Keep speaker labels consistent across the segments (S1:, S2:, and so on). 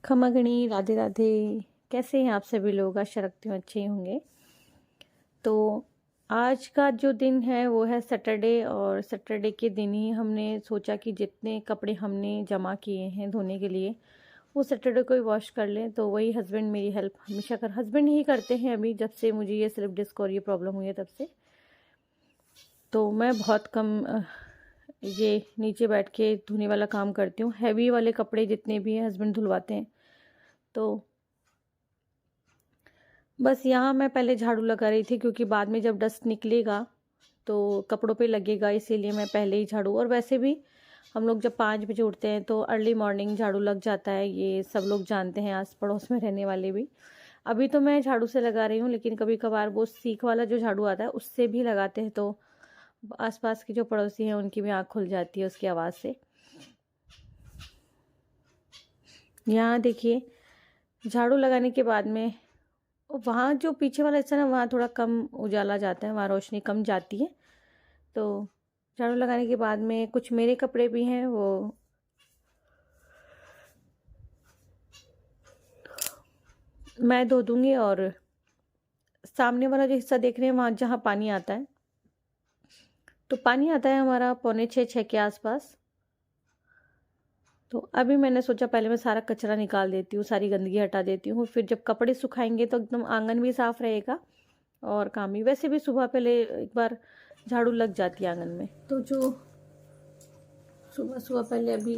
S1: खमा गणी, राधे राधे। कैसे हैं आप सभी लोग? आशा रखती हूँ अच्छे ही होंगे। तो आज का जो दिन है वो है सैटरडे, और सैटरडे के दिन ही हमने सोचा कि जितने कपड़े हमने जमा किए हैं धोने के लिए वो सैटरडे को ही वॉश कर लें। तो वही हस्बैंड मेरी हेल्प हमेशा हस्बैंड ही करते हैं। अभी जब से मुझे ये स्लिप डिस्क और ये प्रॉब्लम हुई है तब से तो मैं बहुत कम ये नीचे बैठ के धोने वाला काम करती हूँ। हैवी वाले कपड़े जितने भी हैं हस्बैंड धुलवाते हैं। तो बस यहाँ मैं पहले झाड़ू लगा रही थी, क्योंकि बाद में जब डस्ट निकलेगा तो कपड़ों पे लगेगा, इसीलिए मैं पहले ही झाड़ू। और वैसे भी हम लोग जब 5 बजे उठते हैं तो अर्ली मॉर्निंग झाड़ू लग जाता है, ये सब लोग जानते हैं, आस पड़ोस में रहने वाले भी। अभी तो मैं झाड़ू से लगा रही हूँ, लेकिन कभी कभार वो सीख वाला जो झाड़ू आता है उससे भी लगाते हैं, तो आसपास के जो पड़ोसी हैं उनकी भी आँख खुल जाती है उसकी आवाज़ से। यहाँ देखिए, झाड़ू लगाने के बाद में वहाँ जो पीछे वाला हिस्सा ना, वहाँ थोड़ा कम उजाला जाता है, वहाँ रोशनी कम जाती है। तो झाड़ू लगाने के बाद में कुछ मेरे कपड़े भी हैं वो मैं धो दूँगी। और सामने वाला जो हिस्सा देख रहे हैं वहाँ जहाँ पानी आता है, तो पानी आता है हमारा 5:45-6 के आसपास। तो अभी मैंने सोचा पहले मैं सारा कचरा निकाल देती हूँ, सारी गंदगी हटा देती हूँ, फिर जब कपड़े सुखाएंगे तो एकदम आंगन भी साफ़ रहेगा और काम भी। वैसे भी सुबह पहले एक बार झाड़ू लग जाती है आंगन में। तो जो सुबह सुबह पहले अभी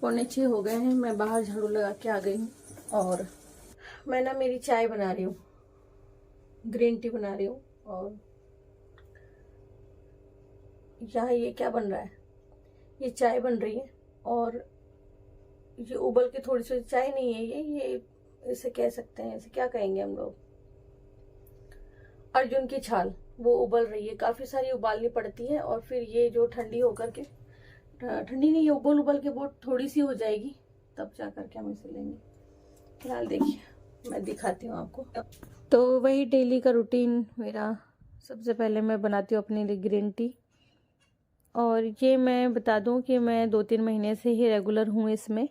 S1: 5:45 हो गए हैं, मैं बाहर झाड़ू लगा के आ गई हूँ। और मैं ना मेरी चाय बना रही हूँ, ग्रीन टी बना रही हूँ। और यहाँ ये क्या बन रहा है, ये चाय बन रही है। और ये उबल के थोड़ी सी चाय नहीं है, ये इसे कह सकते हैं, इसे क्या कहेंगे हम लोग, अर्जुन की छाल, वो उबल रही है। काफ़ी सारी उबालनी पड़ती है और फिर ये जो ठंडी होकर के, ठंडी नहीं, ये उबल के बहुत थोड़ी सी हो जाएगी, तब जा कर के हम इसे लेंगे। फिलहाल देखिए मैं दिखाती हूँ आपको। तो वही डेली का रूटीन मेरा, सबसे पहले मैं बनाती हूँ अपने लिए ग्रीन टी। और ये मैं बता दूं कि मैं 2-3 महीने से ही रेगुलर हूँ इसमें,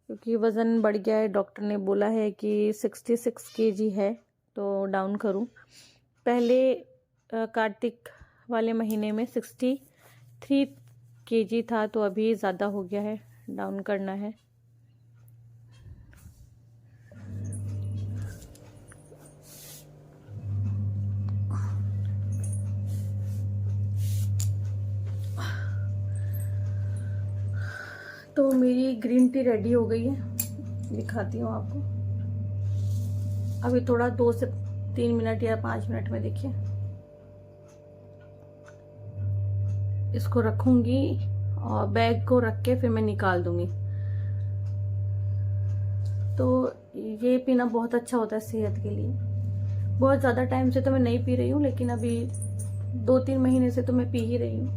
S1: क्योंकि वज़न बढ़ गया है। डॉक्टर ने बोला है कि 66 kg है, तो डाउन करूँ। पहले कार्तिक वाले महीने में 63 kg था, तो अभी ज़्यादा हो गया है, डाउन करना है। तो मेरी ग्रीन टी रेडी हो गई है, दिखाती हूँ आपको। अभी थोड़ा 2 से 3 मिनट या 5 मिनट में देखिए इसको रखूँगी और बैग को रख के फिर मैं निकाल दूँगी। तो ये पीना बहुत अच्छा होता है सेहत के लिए। बहुत ज़्यादा टाइम से तो मैं नहीं पी रही हूँ, लेकिन अभी 2-3 महीने से तो मैं पी ही रही हूँ।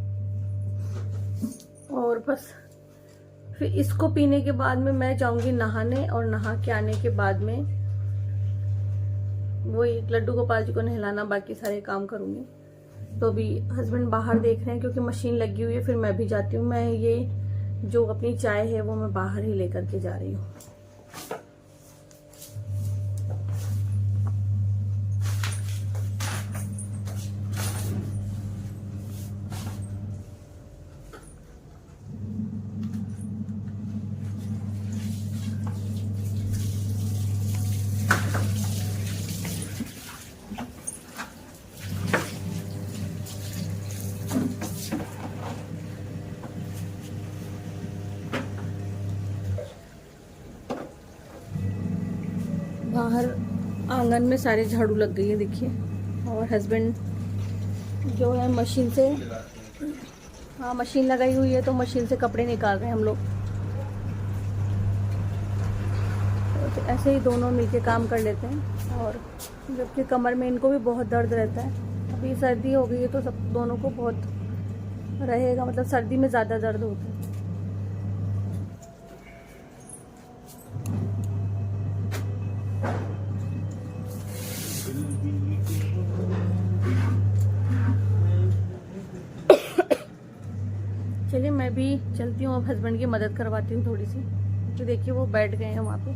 S1: और बस फिर इसको पीने के बाद में मैं जाऊंगी नहाने, और नहा के आने के बाद में वही लड्डू गोपाल जी को नहलाना, बाकी सारे काम करूंगी। तो अभी हस्बैंड बाहर देख रहे हैं क्योंकि मशीन लगी हुई है, फिर मैं भी जाती हूँ। मैं ये जो अपनी चाय है वो मैं बाहर ही लेकर के जा रही हूँ। बाहर आंगन में सारे झाड़ू लग गई है देखिए। और हस्बैंड जो है मशीन से, हाँ मशीन लगाई हुई है, तो मशीन से कपड़े निकाल रहे हैं हम लोग। तो ऐसे ही दोनों मिलके काम कर लेते हैं। और जबकि कमर में इनको भी बहुत दर्द रहता है, अभी सर्दी हो गई है तो सब दोनों को बहुत रहेगा, मतलब सर्दी में ज़्यादा दर्द होता है। चलिए मैं भी चलती हूँ, अब हस्बैंड की मदद करवाती हूँ थोड़ी सी। तो देखिए वो बैठ गए हैं वहाँ पे।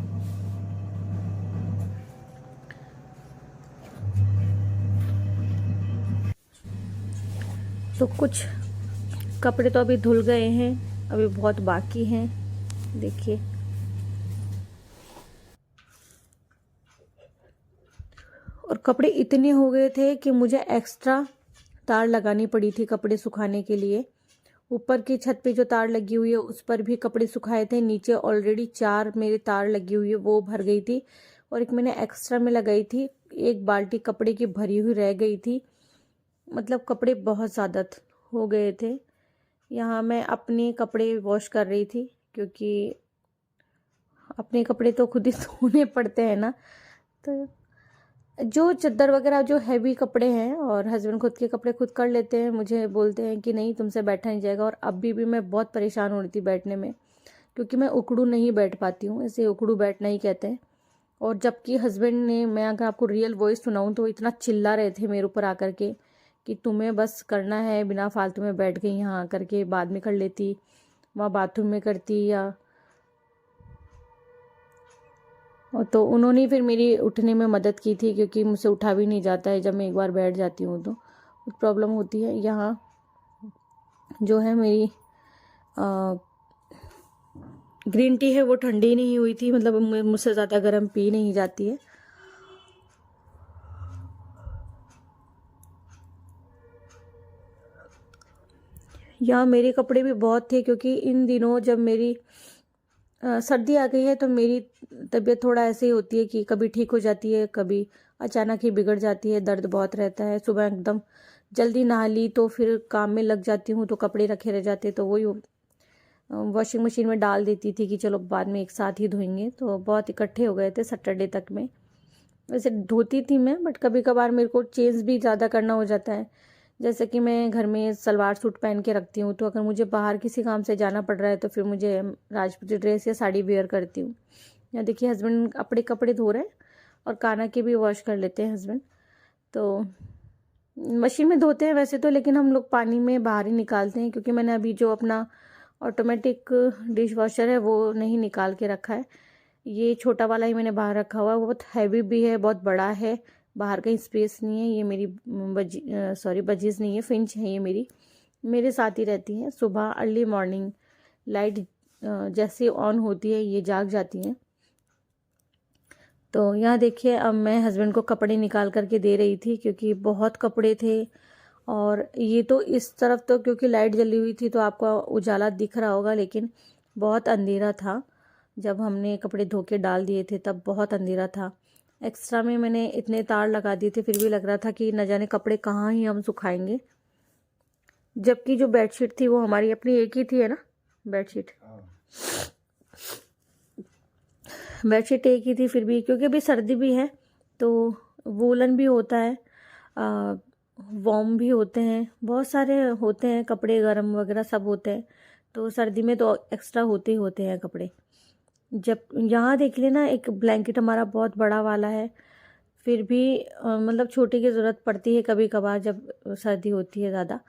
S1: तो कुछ कपड़े तो अभी धुल गए हैं, अभी बहुत बाकी हैं, देखिए। और कपड़े इतने हो गए थे कि मुझे एक्स्ट्रा तार लगानी पड़ी थी कपड़े सुखाने के लिए। ऊपर की छत पे जो तार लगी हुई है उस पर भी कपड़े सुखाए थे, नीचे ऑलरेडी 4 मेरी तार लगी हुई है वो भर गई थी, और एक मैंने एक्स्ट्रा में लगाई थी। एक बाल्टी कपड़े की भरी हुई रह गई थी, मतलब कपड़े बहुत ज़्यादा हो गए थे। यहाँ मैं अपने कपड़े वॉश कर रही थी, क्योंकि अपने कपड़े तो खुद ही धोने पड़ते हैं ना। तो जो चादर वगैरह जो हैवी कपड़े हैं, और हस्बैंड खुद के कपड़े खुद कर लेते हैं, मुझे बोलते हैं कि नहीं तुमसे बैठा नहीं जाएगा। और अभी भी मैं बहुत परेशान हो रही थी बैठने में, क्योंकि मैं उकड़ू नहीं बैठ पाती हूँ, इसे उकड़ू बैठना ही कहते हैं। और जबकि हस्बैंड ने, मैं अगर आपको रियल वॉइस सुनाऊँ तो इतना चिल्ला रहे थे मेरे ऊपर आकर के कि तुम्हें बस करना है, बिना फालतू में बैठ गई यहाँ आकर के, बाद में कर लेती, वहाँ बाथरूम में करती। या तो उन्होंने फिर मेरी उठने में मदद की थी, क्योंकि मुझसे उठा भी नहीं जाता है जब मैं एक बार बैठ जाती हूँ तो प्रॉब्लम होती है। यहाँ जो है मेरी ग्रीन टी है वो ठंडी नहीं हुई थी, मतलब मुझसे ज़्यादा गर्म पी नहीं जाती है। यहाँ मेरे कपड़े भी बहुत थे, क्योंकि इन दिनों जब मेरी सर्दी आ गई है तो मेरी तबीयत थोड़ा ऐसे ही होती है कि कभी ठीक हो जाती है, कभी अचानक ही बिगड़ जाती है, दर्द बहुत रहता है। सुबह एकदम जल्दी नहा ली तो फिर काम में लग जाती हूँ, तो कपड़े रखे रह जाते, तो वही वॉशिंग मशीन में डाल देती थी कि चलो बाद में एक साथ ही धोएंगे। तो बहुत इकट्ठे हो गए थे सैटरडे तक में। वैसे धोती थी मैं, बट कभी कभार मेरे को चेंज भी ज़्यादा करना हो जाता है। जैसे कि मैं घर में सलवार सूट पहन के रखती हूँ, तो अगर मुझे बाहर किसी काम से जाना पड़ रहा है तो फिर मुझे राजपूती ड्रेस या साड़ी वेयर करती हूँ। यहाँ देखिए हस्बैंड अपने कपड़े धो रहे हैं, और काना के भी वॉश कर लेते हैं हस्बैंड। तो मशीन में धोते हैं वैसे तो, लेकिन हम लोग पानी में बाहर ही निकालते हैं, क्योंकि मैंने अभी जो अपना ऑटोमेटिक डिश वॉशर है वो नहीं निकाल के रखा है। ये छोटा वाला ही मैंने बाहर रखा हुआ है, वो बहुत हैवी भी है, बहुत बड़ा है, बाहर कहीं स्पेस नहीं है। ये मेरी बजीज नहीं है, फिंच है, ये मेरे साथ ही रहती हैं। सुबह अर्ली मॉर्निंग लाइट जैसे ऑन होती है ये जाग जाती हैं। तो यहाँ देखिए अब मैं हस्बैंड को कपड़े निकाल करके दे रही थी, क्योंकि बहुत कपड़े थे। और ये तो इस तरफ तो क्योंकि लाइट जली हुई थी तो आपको उजाला दिख रहा होगा, लेकिन बहुत अंधेरा था। जब हमने कपड़े धो के डाल दिए थे तब बहुत अंधेरा था। एक्स्ट्रा में मैंने इतने तार लगा दिए थे, फिर भी लग रहा था कि न जाने कपड़े कहाँ ही हम सुखाएंगे। जबकि जो बेडशीट थी वो हमारी अपनी एक ही थी, है ना बेडशीट। बेडशीट एक ही थी, फिर भी क्योंकि अभी सर्दी भी है तो वूलन भी होता है, वॉर्म भी होते हैं, बहुत सारे होते हैं कपड़े, गरम वगैरह सब होते हैं। तो सर्दी में तो एक्स्ट्रा होते ही होते हैं कपड़े। जब यहाँ देख लेना एक ब्लैंकेट हमारा बहुत बड़ा वाला है, फिर भी मतलब छोटे की ज़रूरत पड़ती है कभी कभार जब सर्दी होती है ज़्यादा।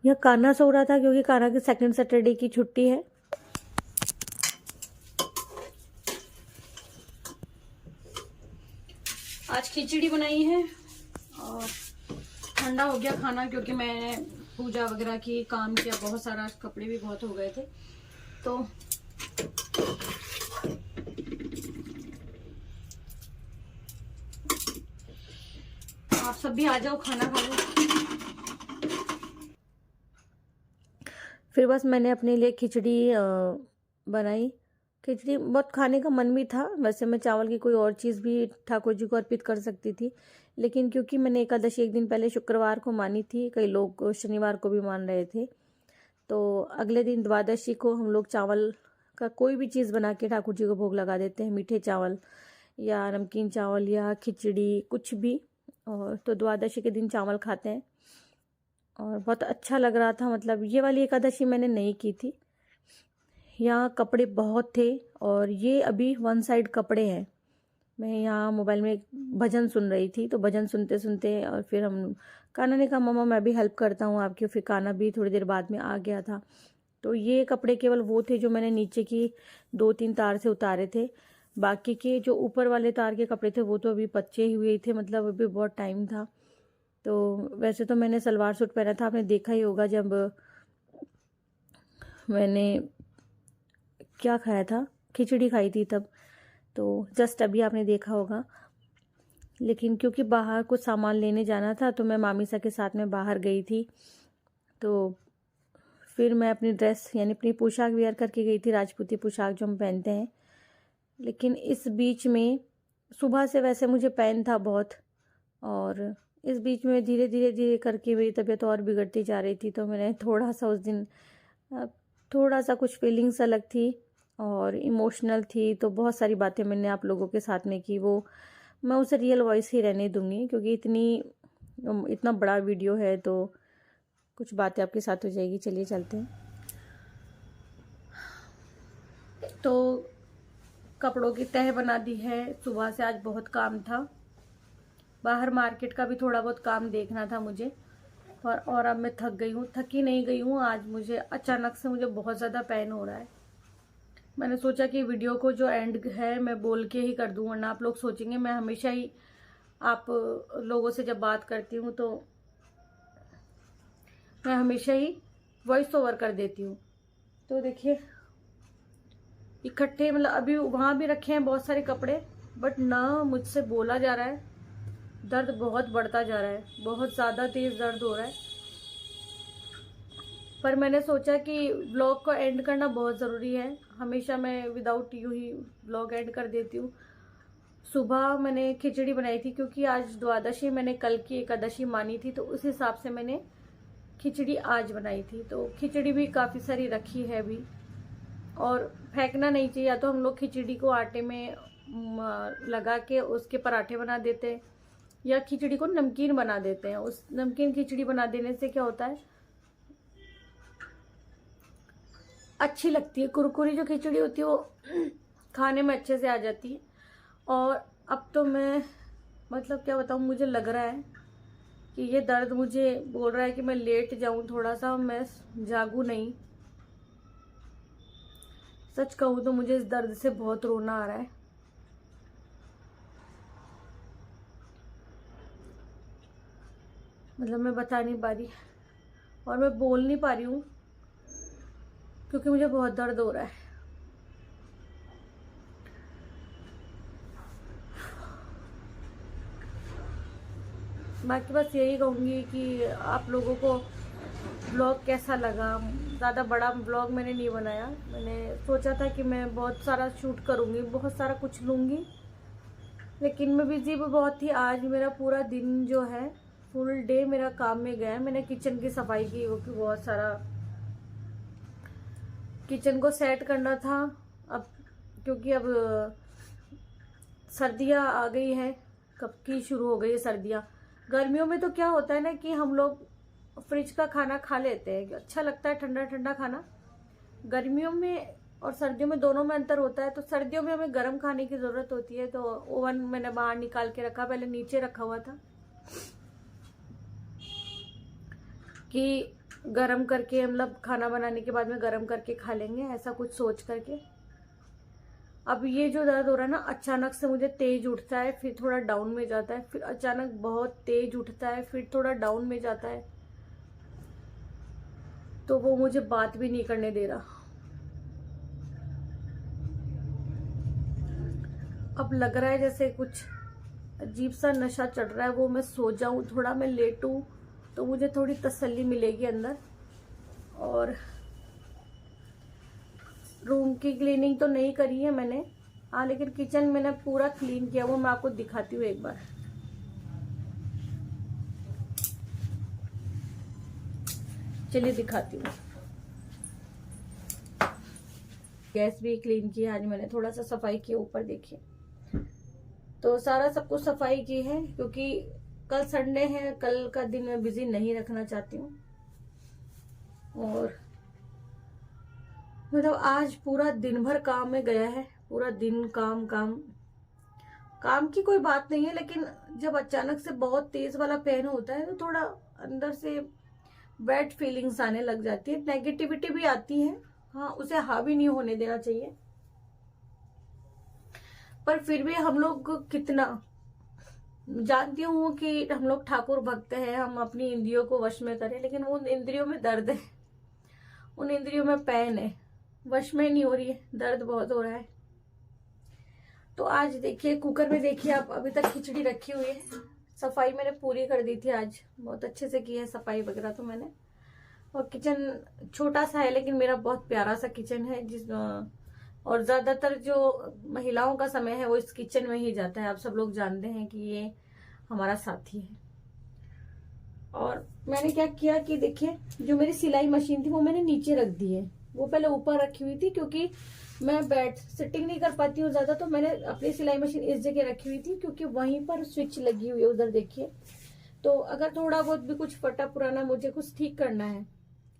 S1: यह कान्हा सो रहा था, क्योंकि कान्हा की सेकंड सैटरडे की छुट्टी है। आज खिचड़ी बनाई है, और ठंडा हो गया खाना, क्योंकि मैंने पूजा वगैरह की, काम किया बहुत सारा, कपड़े भी बहुत हो गए थे। तो आप सब भी आ जाओ खाना खा लो। फिर बस मैंने अपने लिए खिचड़ी बनाई। खिचड़ी बहुत खाने का मन भी था, वैसे मैं चावल की कोई और चीज़ भी ठाकुर जी को अर्पित कर सकती थी, लेकिन क्योंकि मैंने एकादशी एक दिन पहले शुक्रवार को मानी थी, कई लोग शनिवार को भी मान रहे थे, तो अगले दिन द्वादशी को हम लोग चावल का कोई भी चीज़ बना के ठाकुर जी को भोग लगा देते हैं, मीठे चावल या नमकीन चावल या खिचड़ी कुछ भी। और तो द्वादशी के दिन चावल खाते हैं, और बहुत अच्छा लग रहा था। मतलब ये वाली एकादशी मैंने नहीं की थी। यहाँ कपड़े बहुत थे, और ये अभी वन साइड कपड़े हैं। मैं यहाँ मोबाइल में भजन सुन रही थी, तो भजन सुनते सुनते और फिर हम कान्हा ने कहा मम्मा मैं भी हेल्प करता हूँ आपकी। फिर कान्हा भी थोड़ी देर बाद में आ गया था। तो ये कपड़े केवल वो थे जो मैंने नीचे की 2-3 तार से उतारे थे। बाकी के जो ऊपर वाले तार के कपड़े थे वो तो अभी पच्चे हुए थे, मतलब अभी बहुत टाइम था। तो वैसे तो मैंने सलवार सूट पहना था, आपने देखा ही होगा जब मैंने क्या खाया था, खिचड़ी खाई थी तब, तो जस्ट अभी आपने देखा होगा। लेकिन क्योंकि बाहर कुछ सामान लेने जाना था तो मैं मामीसा के साथ में बाहर गई थी, तो फिर मैं अपनी ड्रेस यानी अपनी पोशाक वेयर करके गई थी, राजपूती पोशाक जो हम पहनते हैं। लेकिन इस बीच में सुबह से वैसे मुझे पेन था बहुत, और इस बीच में धीरे धीरे करके मेरी तबीयत और बिगड़ती जा रही थी। तो मैंने थोड़ा सा उस दिन थोड़ा सा कुछ फीलिंग्स अलग थी और इमोशनल थी, तो बहुत सारी बातें मैंने आप लोगों के साथ में की, वो मैं उसे रियल वॉइस ही रहने दूंगी क्योंकि इतना बड़ा वीडियो है तो कुछ बातें आपके साथ हो जाएगी। चलिए चलते हैं। तो कपड़ों की तह बना दी है। सुबह से आज बहुत काम था, बाहर मार्केट का भी थोड़ा बहुत काम देखना था मुझे, और अब मैं थक गई हूँ। थकी नहीं गई हूँ, आज मुझे अचानक से मुझे बहुत ज़्यादा पेन हो रहा है। मैंने सोचा कि वीडियो को जो एंड है मैं बोल के ही कर दूँ, वरना आप लोग सोचेंगे मैं हमेशा ही आप लोगों से जब बात करती हूँ तो मैं हमेशा ही वॉइस ओवर कर देती हूँ। तो देखिए इकट्ठे, मतलब अभी वहाँ भी रखे हैं बहुत सारे कपड़े, बट ना मुझसे बोला जा रहा है। दर्द बहुत बढ़ता जा रहा है, बहुत ज़्यादा तेज़ दर्द हो रहा है। पर मैंने सोचा कि व्लॉग को एंड करना बहुत ज़रूरी है। हमेशा मैं without you he vlog and कर देती हूँ। सुबह मैंने खिचड़ी बनाई थी क्योंकि आज द्वादशी, मैंने कल की एकादशी मानी थी, तो उस हिसाब से मैंने खिचड़ी आज बनाई थी। तो खिचड़ी भी काफ़ी सारी रखी है अभी, और फेंकना नहीं चाहिए। या तो हम लोग खिचड़ी को आटे में लगा के उसके पराठे बना देते हैं, या खिचड़ी को नमकीन बना देते हैं। उस नमकीन खिचड़ी बना देने से क्या होता है, अच्छी लगती है। कुरकुरी जो खिचड़ी होती है वो खाने में अच्छे से आ जाती है। और अब तो मैं, मतलब क्या बताऊँ, मुझे लग रहा है कि ये दर्द मुझे बोल रहा है कि मैं लेट जाऊं थोड़ा सा, मैं जागूं नहीं। सच कहूँ तो मुझे इस दर्द से बहुत रोना आ रहा है। मतलब मैं बता नहीं पा रही और मैं बोल नहीं पा रही हूँ क्योंकि मुझे बहुत दर्द हो रहा है। बाकी बस यही कहूँगी कि आप लोगों को ब्लॉग कैसा लगा। ज़्यादा बड़ा ब्लॉग मैंने नहीं बनाया। मैंने सोचा था कि मैं बहुत सारा शूट करूँगी, बहुत सारा कुछ लूँगी, लेकिन मैं बिजी भी बहुत थी। आज मेरा पूरा दिन जो है, फुल डे मेरा काम में गया। मैंने किचन की सफाई की, वो बहुत सारा किचन को सेट करना था। अब क्योंकि अब सर्दियाँ आ गई हैं, कब की शुरू हो गई है सर्दियाँ। गर्मियों में तो क्या होता है ना कि हम लोग फ्रिज का खाना खा लेते हैं, अच्छा लगता है ठंडा ठंडा खाना। गर्मियों में और सर्दियों में दोनों में अंतर होता है। तो सर्दियों में हमें गर्म खाने की ज़रूरत होती है, तो ओवन मैंने बाहर निकाल के रखा, पहले नीचे रखा हुआ था कि गरम करके, मतलब खाना बनाने के बाद में गरम करके खा लेंगे, ऐसा कुछ सोच करके। अब ये जो दर्द हो रहा है ना, अचानक से मुझे तेज उठता है, फिर थोड़ा डाउन में जाता है, फिर अचानक बहुत तेज उठता है, फिर थोड़ा डाउन में जाता है। तो वो मुझे बात भी नहीं करने दे रहा। अब लग रहा है जैसे कुछ अजीब सा नशा चढ़ रहा है, वो मैं सो जाऊं, थोड़ा मैं लेटूं तो मुझे थोड़ी तसल्ली मिलेगी अंदर। और रूम की क्लीनिंग तो नहीं करी है मैंने, हाँ, लेकिन किचन मैंने पूरा क्लीन किया, वो मैं आपको दिखाती हूँ एक बार। चलिए दिखाती हूँ। गैस भी क्लीन की आज मैंने, थोड़ा सा सफाई की ऊपर, देखिए। तो सारा सब कुछ सफाई की है क्योंकि कल संडे है, कल का दिन मैं बिजी नहीं रखना चाहती हूँ। और मतलब आज पूरा दिन भर काम में गया है, पूरा दिन काम काम काम की कोई बात नहीं है, लेकिन जब अचानक से बहुत तेज वाला पेन होता है तो थोड़ा अंदर से बैड फीलिंग्स आने लग जाती है, नेगेटिविटी भी आती है। हाँ, उसे हावी नहीं होने देना चाहिए, पर फिर भी हम लोग कितना जानती हूँ कि हम लोग ठाकुर भक्त हैं, हम अपनी इंद्रियों को वश में करें, लेकिन उन इंद्रियों में दर्द है, उन इंद्रियों में पैन है, वश में नहीं हो रही है, दर्द बहुत हो रहा है। तो आज देखिए कुकर में देखिए आप, अभी तक खिचड़ी रखी हुई है। सफाई मैंने पूरी कर दी थी आज, बहुत अच्छे से की है सफाई वगैरह तो मैंने। और किचन छोटा सा है लेकिन मेरा बहुत प्यारा सा किचन है, और ज्यादातर जो महिलाओं का समय है वो इस किचन में ही जाता है। आप सब लोग जानते हैं कि ये हमारा साथी है। और मैंने क्या किया कि देखिए, जो मेरी सिलाई मशीन थी वो मैंने नीचे रख दी है। वो पहले ऊपर रखी हुई थी क्योंकि मैं बैठ सिटिंग नहीं कर पाती हूँ ज्यादा, तो मैंने अपनी सिलाई मशीन इस जगह रखी हुई थी क्योंकि वहीं पर स्विच लगी हुई है, उधर देखिए। तो अगर थोड़ा बहुत भी कुछ फटा पुराना मुझे कुछ ठीक करना है,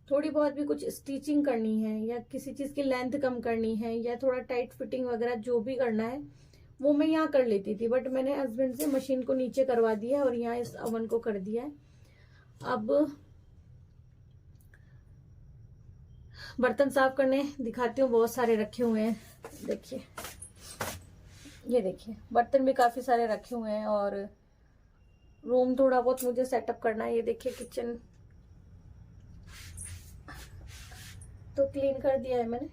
S1: थोड़ी बहुत भी कुछ स्टिचिंग करनी है, या किसी चीज की लेंथ कम करनी है, या थोड़ा टाइट फिटिंग वगैरह जो भी करना है वो मैं यहाँ कर लेती थी। बट मैंने हस्बैंड से मशीन को नीचे करवा दिया और यहाँ इस अवन को कर दिया है। अब बर्तन साफ करने दिखाती हूँ, बहुत सारे रखे हुए हैं। देखिए, ये देखिए बर्तन भी काफी सारे रखे हुए हैं, और रूम थोड़ा बहुत मुझे सेटअप करना है। ये देखिए किचन तो क्लीन कर दिया है मैंने,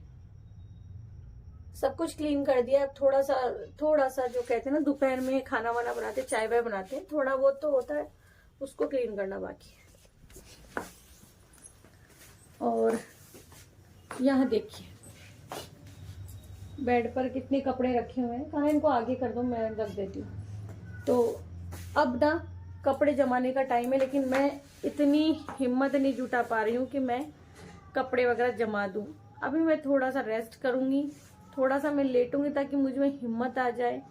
S1: सब कुछ क्लीन कर दिया। अब थोड़ा सा जो कहते हैं ना, दोपहर में खाना वाना बनाते, चाय वाय बनाते हैं, थोड़ा बहुत तो होता है, उसको क्लीन करना बाकी है। और यहाँ देखिए बेड पर कितने कपड़े रखे हुए हैं, कहाँ इनको आगे कर दो, मैं रख देती हूँ। तो अब ना कपड़े जमाने का टाइम है, लेकिन मैं इतनी हिम्मत नहीं जुटा पा रही हूँ कि मैं कपड़े वगैरह जमा दूं। अभी मैं थोड़ा सा रेस्ट करूंगी, थोड़ा सा मैं लेटूंगी ताकि मुझ में हिम्मत आ जाए,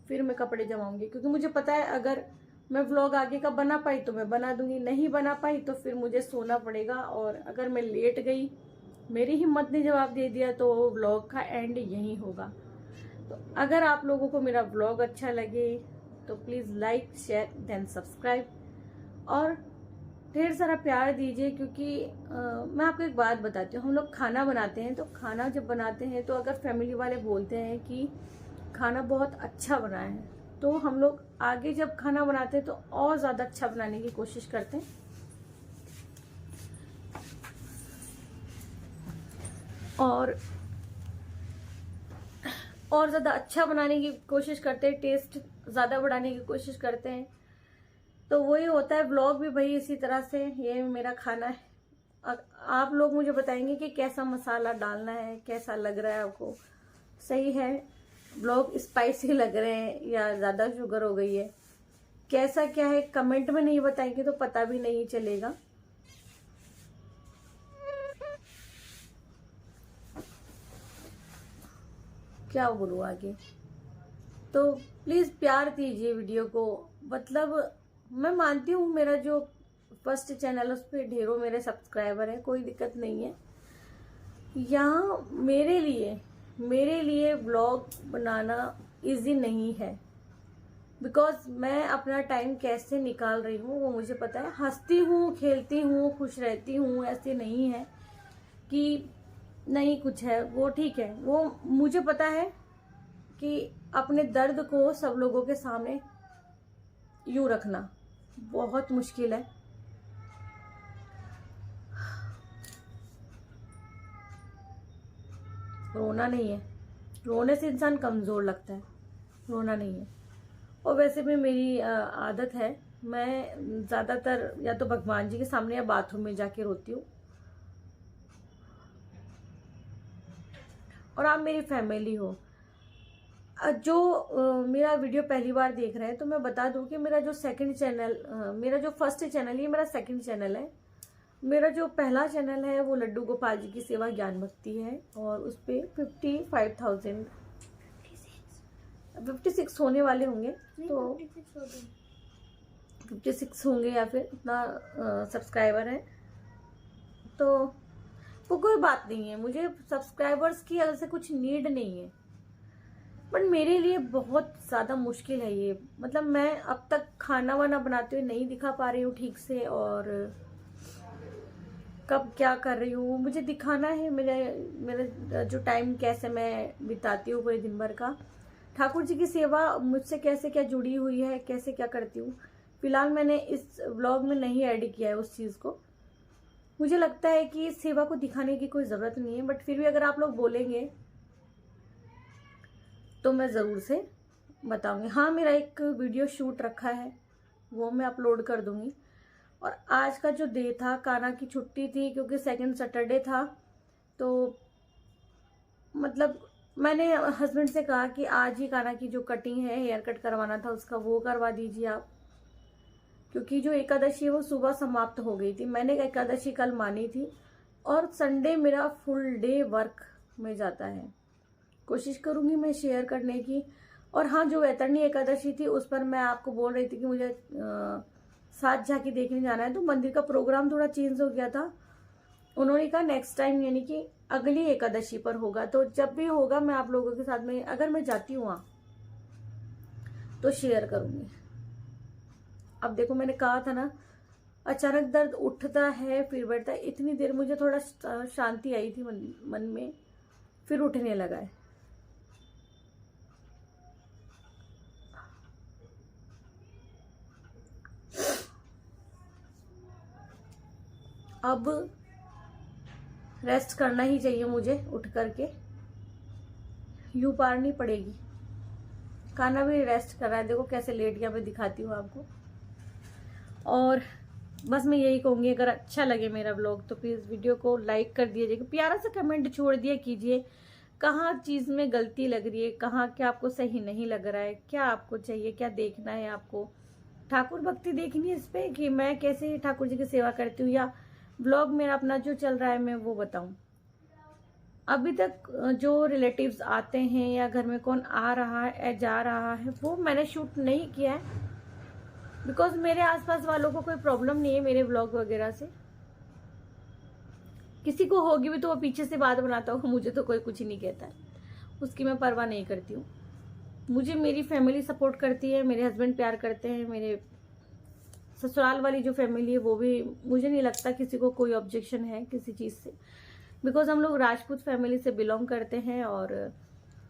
S1: फिर मैं कपड़े जमाऊंगी। क्योंकि मुझे पता है अगर मैं व्लॉग आगे का बना पाई तो मैं बना दूंगी, नहीं बना पाई तो फिर मुझे सोना पड़ेगा। और अगर मैं लेट गई, मेरी हिम्मत ने जवाब दे दिया, तो व्लॉग का एंड यही होगा। तो अगर आप लोगों को मेरा व्लॉग अच्छा लगे तो please like, share, then subscribe, और ढेर सारा प्यार दीजिए। क्योंकि मैं आपको एक बात बताती हूँ, हम लोग खाना बनाते हैं, तो खाना जब बनाते हैं तो अगर फैमिली वाले बोलते हैं कि खाना बहुत अच्छा बना है, तो हम लोग आगे जब खाना बनाते हैं तो और ज्यादा अच्छा बनाने की कोशिश करते हैं। और ज्यादा अच्छा बनाने की कोशिश करते हैं, टेस्ट ज्यादा बढ़ाने की कोशिश करते हैं। तो वही होता है, ब्लॉग भी भाई इसी तरह से, ये मेरा खाना है। आप लोग मुझे बताएंगे कि कैसा मसाला डालना है, कैसा लग रहा है आपको, सही है, ब्लॉग स्पाइसी लग रहे हैं या ज्यादा शुगर हो गई है, कैसा क्या है, कमेंट में नहीं बताएंगे तो पता भी नहीं चलेगा। क्या बोलूं आगे। तो प्लीज प्यार दीजिए वीडियो को। मतलब मैं मानती हूँ मेरा जो फर्स्ट चैनल उस पर ढेरों मेरे सब्सक्राइबर है, कोई दिक्कत नहीं है। यहाँ मेरे लिए ब्लॉग बनाना इजी नहीं है, बिकॉज मैं अपना टाइम कैसे निकाल रही हूँ वो मुझे पता है। हंसती हूँ, खेलती हूँ, खुश रहती हूँ, ऐसे नहीं है कि नहीं कुछ है, वो ठीक है, वो मुझे पता है कि अपने दर्द को सब लोगों के सामने यूं रखना बहुत मुश्किल है। रोना नहीं है, रोने से इंसान कमजोर लगता है, रोना नहीं है। और वैसे भी मेरी आदत है, मैं ज्यादातर या तो भगवान जी के सामने या बाथरूम में जाके रोती हूँ। और आप मेरी फैमिली हो, जो मेरा वीडियो पहली बार देख रहे हैं, तो मैं बता दूं कि मेरा जो फर्स्ट चैनल, ये मेरा सेकंड चैनल है। मेरा जो पहला चैनल है वो लड्डू गोपाल जी की सेवा ज्ञान भक्ति है, और उस पर 56 होने वाले होंगे, तो 56 होंगे या फिर उतना सब्सक्राइबर है। तो वो कोई बात नहीं है, मुझे सब्सक्राइबर्स की अलग से कुछ नीड नहीं है। बट मेरे लिए बहुत ज़्यादा मुश्किल है ये। मतलब मैं अब तक खाना वाना बनाते हुए नहीं दिखा पा रही हूँ ठीक से, और कब क्या कर रही हूँ मुझे दिखाना है। मेरा जो टाइम कैसे मैं बिताती हूँ पूरे दिन भर का, ठाकुर जी की सेवा मुझसे कैसे क्या जुड़ी हुई है, कैसे क्या करती हूँ, फिलहाल मैंने इस व्लॉग में नहीं ऐड किया है उस चीज़ को। मुझे लगता है कि इस सेवा को दिखाने की कोई ज़रूरत नहीं है, बट फिर भी अगर आप लोग बोलेंगे तो मैं ज़रूर से बताऊंगी। हाँ, मेरा एक वीडियो शूट रखा है, वो मैं अपलोड कर दूंगी। और आज का जो डे था, कान्हा की छुट्टी थी क्योंकि सेकंड सैटरडे था, तो मतलब मैंने हस्बैंड से कहा कि आज ही कान्हा की जो कटिंग है, हेयर कट करवाना था उसका, वो करवा दीजिए आप, क्योंकि जो एकादशी है वो सुबह समाप्त हो गई थी। मैंने एकादशी कल मानी थी, और संडे मेरा फुल डे वर्क में जाता है। कोशिश करूंगी मैं शेयर करने की। और हाँ, जो वैतरणी एकादशी थी उस पर मैं आपको बोल रही थी कि मुझे सात झांकी देखने जाना है, तो मंदिर का प्रोग्राम थोड़ा चेंज हो गया था। उन्होंने कहा नेक्स्ट टाइम, यानी कि अगली एकादशी पर होगा, तो जब भी होगा मैं आप लोगों के साथ में, अगर मैं जाती हूँ वहां तो शेयर करूंगी। अब देखो, मैंने कहा था ना, अचानक दर्द उठता है फिर बैठता है। इतनी देर मुझे थोड़ा शांति आई थी मन में, फिर उठने लगा है। अब रेस्ट करना ही चाहिए मुझे, उठ करके यूं पारनी पड़ेगी। कान्हा भी रेस्ट कर रहा है, देखो कैसे लेट गया, मैं दिखाती हूँ आपको। और बस मैं यही कहूंगी, अगर अच्छा लगे मेरा ब्लॉग तो प्लीज वीडियो को लाइक कर दीजिएगा, प्यारा सा कमेंट छोड़ दिया कीजिए, कहाँ चीज में गलती लग रही है, कहाँ क्या आपको सही नहीं लग रहा है, क्या आपको चाहिए, क्या देखना है आपको। ठाकुर भक्ति देखनी है इस पे, कि मैं कैसे ठाकुर जी की सेवा करती हूँ, या ब्लॉग मेरा अपना जो चल रहा है मैं वो बताऊं। अभी तक जो रिलेटिव्स आते हैं या घर में कौन आ रहा है जा रहा है, वो मैंने शूट नहीं किया है, बिकॉज मेरे आसपास वालों को कोई प्रॉब्लम नहीं है मेरे ब्लॉग वगैरह से। किसी को होगी भी तो वो पीछे से बात बनाता होगा, मुझे तो कोई कुछ ही नहीं कहता है, उसकी मैं परवाह नहीं करती हूँ। मुझे मेरी फैमिली सपोर्ट करती है, मेरे हस्बैंड प्यार करते हैं, मेरे ससुराल वाली जो फैमिली है वो भी, मुझे नहीं लगता किसी को कोई ऑब्जेक्शन है किसी चीज़ से, बिकॉज हम लोग राजपूत फैमिली से बिलोंग करते हैं। और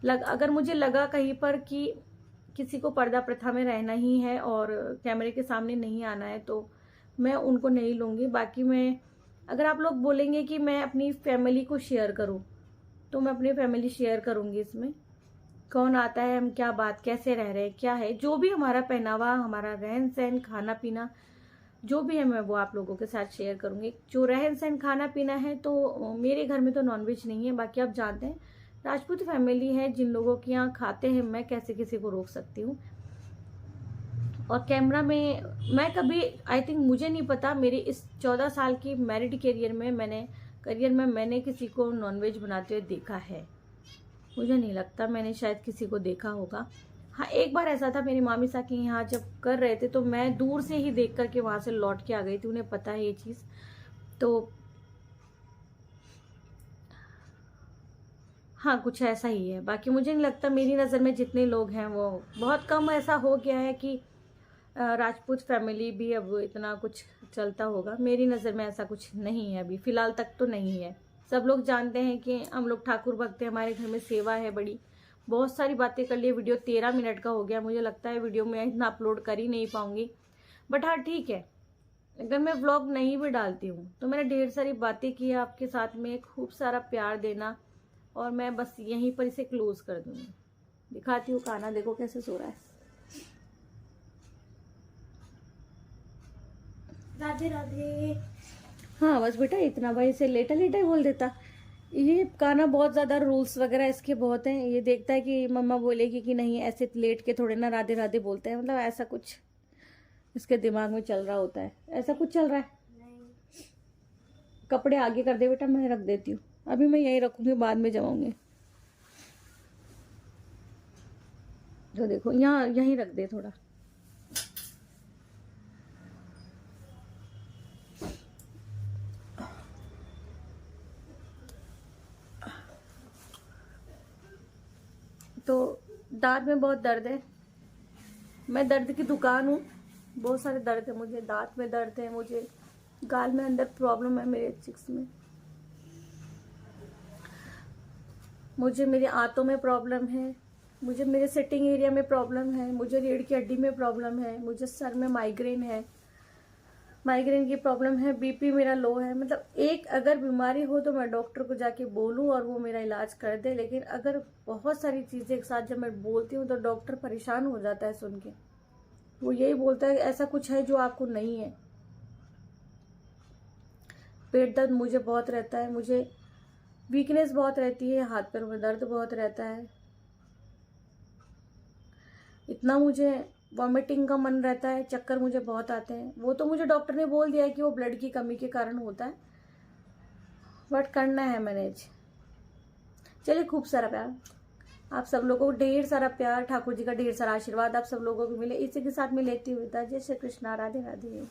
S1: अगर मुझे लगा कहीं पर कि किसी को पर्दा प्रथा में रहना ही है और कैमरे के सामने नहीं आना है, तो मैं उनको नहीं लूँगी। बाकी मैं, अगर आप लोग बोलेंगे कि मैं अपनी फैमिली को शेयर करूँ तो मैं अपनी फैमिली शेयर करूँगी। इसमें कौन आता है, हम क्या बात, कैसे रह रहे हैं, क्या है, जो भी हमारा पहनावा, हमारा रहन सहन, खाना पीना जो भी है, मैं वो आप लोगों के साथ शेयर करूंगी। जो रहन सहन खाना पीना है, तो मेरे घर में तो नॉनवेज नहीं है, बाकी आप जानते हैं राजपूत फैमिली है, जिन लोगों के यहाँ खाते हैं, मैं कैसे किसी को रोक सकती हूँ। और कैमरा में मैं कभी, आई थिंक, मुझे नहीं पता, मेरे इस 14 साल की मैरिड करियर में मैंने किसी को नॉनवेज बनाते हुए देखा है, मुझे नहीं लगता मैंने शायद किसी को देखा होगा। हाँ, एक बार ऐसा था, मेरी मामी सा के यहाँ जब कर रहे थे तो मैं दूर से ही देख करके वहां से लौट के आ गई थी, उन्हें पता है ये चीज। तो हाँ, कुछ ऐसा ही है। बाकी मुझे नहीं लगता, मेरी नज़र में जितने लोग हैं वो बहुत कम, ऐसा हो गया है कि राजपूत फैमिली भी अब इतना कुछ चलता होगा। मेरी नज़र में ऐसा कुछ नहीं है, अभी फिलहाल तक तो नहीं है। सब लोग जानते हैं कि हम लोग ठाकुर भक्त हैं, हमारे घर में सेवा है बड़ी। बहुत सारी बातें कर लिए, वीडियो 13 मिनट का हो गया, मुझे लगता है वीडियो में इतना अपलोड कर ही नहीं पाऊंगी। बट हाँ, ठीक है, अगर मैं व्लॉग नहीं भी डालती हूँ तो मैंने ढेर सारी बातें की आपके साथ में, खूब सारा प्यार देना, और मैं बस यहीं पर इसे क्लोज कर दूंगी। दिखाती हूँ कान्हा, देखो कैसे सो रहा है। राधे राधे। हाँ बस बेटा, इतना भाई इसे लेटा लेटा ही बोल देता। ये कान्हा बहुत ज्यादा रूल्स वगैरह इसके बहुत हैं, ये देखता है कि मम्मा बोलेगी कि नहीं, ऐसे लेट के थोड़े ना राधे राधे बोलते हैं, मतलब ऐसा कुछ इसके दिमाग में चल रहा होता है, ऐसा कुछ चल रहा है। कपड़े आगे कर दे बेटा, मैं रख देती हूँ, अभी मैं यही रखूंगी, बाद में जमाऊंगी। जो देखो यहाँ, यहीं रख दे थोड़ा। तो दांत में बहुत दर्द है। मैं दर्द की दुकान हूँ, बहुत सारे दर्द है मुझे। दांत में दर्द है मुझे, गाल में अंदर प्रॉब्लम है, मेरे चिक्स में मुझे, मेरे आंतों में प्रॉब्लम है मुझे, मेरे सिटिंग एरिया में प्रॉब्लम है मुझे, रीढ़ की हड्डी में प्रॉब्लम है मुझे, सर में माइग्रेन है, माइग्रेन की प्रॉब्लम है, बीपी मेरा लो है। मतलब एक अगर बीमारी हो तो मैं डॉक्टर को जाके बोलूं और वो मेरा इलाज कर दे, लेकिन अगर बहुत सारी चीजें एक साथ जब मैं बोलती हूँ तो डॉक्टर परेशान हो जाता है सुन के। वो यही बोलता है कि ऐसा कुछ है जो आपको नहीं है। पेट दर्द मुझे बहुत रहता है, मुझे वीकनेस बहुत रहती है, हाथ पैरों में दर्द बहुत रहता है, इतना मुझे वॉमिटिंग का मन रहता है, चक्कर मुझे बहुत आते हैं। वो तो मुझे डॉक्टर ने बोल दिया है कि वो ब्लड की कमी के कारण होता है, बट करना है मैनेज। चलिए, खूब सारा प्यार आप सब लोगों को, ढेर सारा प्यार, ठाकुर जी का ढेर सारा आशीर्वाद आप सब लोगों को मिले। इसी के साथ में लेती हुई जय श्री कृष्णा, राधे राधे।